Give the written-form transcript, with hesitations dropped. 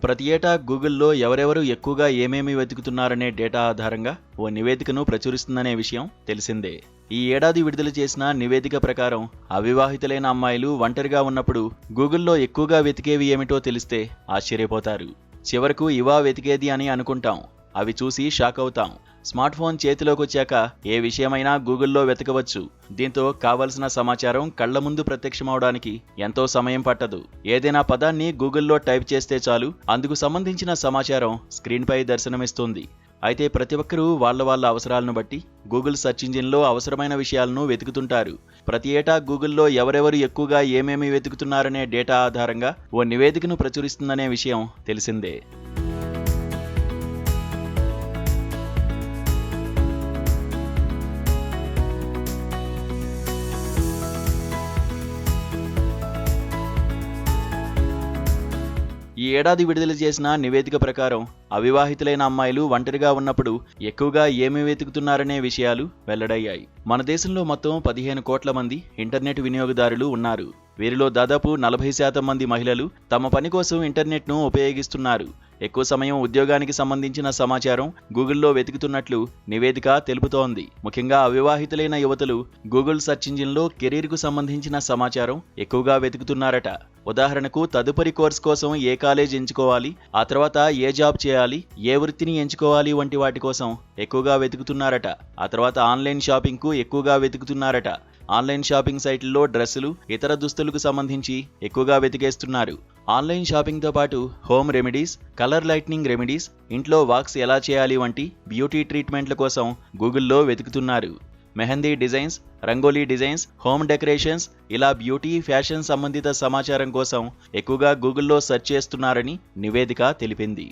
ప్రతి ఏటా గూగుల్లో ఎవరెవరు ఎక్కువగా ఏమేమి వెతుకుతున్నారనే డేటా ఆధారంగా ఓ నివేదికను ప్రచురిస్తుందనే విషయం తెలిసిందే. ఈ ఏడాది విడుదల చేసిన నివేదిక ప్రకారం అవివాహితులైన అమ్మాయిలు ఒంటరిగా ఉన్నప్పుడు గూగుల్లో ఎక్కువగా వెతికేవి ఏమిటో తెలిస్తే ఆశ్చర్యపోతారు. చివరకు ఇవా వెతికేది అని అనుకుంటాం. అవి చూసి షాక్ అవుతాం. స్మార్ట్ ఫోన్ చేతిలోకొచ్చాక ఏ విషయమైనా గూగుల్లో వెతకవచ్చు. దీంతో కావలసిన సమాచారం కళ్ల ముందు ప్రత్యక్షమవడానికి ఎంతో సమయం పట్టదు. ఏదైనా పదాన్ని గూగుల్లో టైప్ చేస్తే చాలు, అందుకు సంబంధించిన సమాచారం స్క్రీన్పై దర్శనమిస్తుంది. అయితే ప్రతి ఒక్కరూ వాళ్ళ అవసరాలను బట్టి గూగుల్ సెర్చ్ ఇంజిన్లో అవసరమైన విషయాలను వెతుకుతుంటారు. ప్రతి ఏటా గూగుల్లో ఎవరెవరు ఎక్కువగా ఏమేమి వెతుకుతున్నారనే డేటా ఆధారంగా ఓ నివేదికను ప్రచురిస్తుందనే విషయం తెలిసిందే. ఈ ఏడాది విడుదల చేసిన నివేదిక ప్రకారం అవివాహితులైన అమ్మాయిలు ఒంటరిగా ఉన్నప్పుడు ఎక్కువగా ఏమి వెతుకుతున్నారనే విషయాలు వెల్లడయ్యాయి. మన దేశంలో మొత్తం 15 కోట్ల మంది ఇంటర్నెట్ వినియోగదారులు ఉన్నారు. వీరిలో దాదాపు 40% మంది మహిళలు తమ పని కోసం ఇంటర్నెట్ను ఉపయోగిస్తున్నారు. ఎక్కువ సమయం ఉద్యోగానికి సంబంధించిన సమాచారం గూగుల్లో వెతుకుతున్నట్లు నివేదిక తెలుపుతోంది. ముఖ్యంగా అవివాహితులైన యువతులు గూగుల్ సెర్చ్ ఇంజిన్లో కెరీర్కు సంబంధించిన సమాచారం ఎక్కువగా వెతుకుతున్నారట. ఉదాహరణకు తదుపరి కోర్స్ కోసం ఏ కాలేజ్ ఎంచుకోవాలి, ఆ తర్వాత ఏ జాబ్ చేయాలి, ఏ వృత్తిని ఎంచుకోవాలి వంటి వాటి కోసం ఎక్కువగా వెతుకుతున్నారట. ఆ తర్వాత ఆన్లైన్ షాపింగ్కు ఎక్కువగా వెతుకుతున్నారట. ఆన్లైన్ షాపింగ్ సైట్లలో డ్రెస్సులు, ఇతర దుస్తులకు సంబంధించి ఎక్కువగా వెతికేస్తున్నారు. ఆన్లైన్ షాపింగ్తో పాటు home remedies, colour lightning remedies, ఇంట్లో వాక్స్ ఎలా చేయాలి వంటి బ్యూటీ ట్రీట్మెంట్ల కోసం గూగుల్లో వెతుకుతున్నారు. Mehndi designs, rangoli designs, home decorations, ఇలా బ్యూటీ, ఫ్యాషన్ సంబంధిత సమాచారం కోసం ఎక్కువగా గూగుల్లో సెర్చ్ చేస్తున్నారని నివేదిక తెలిపింది.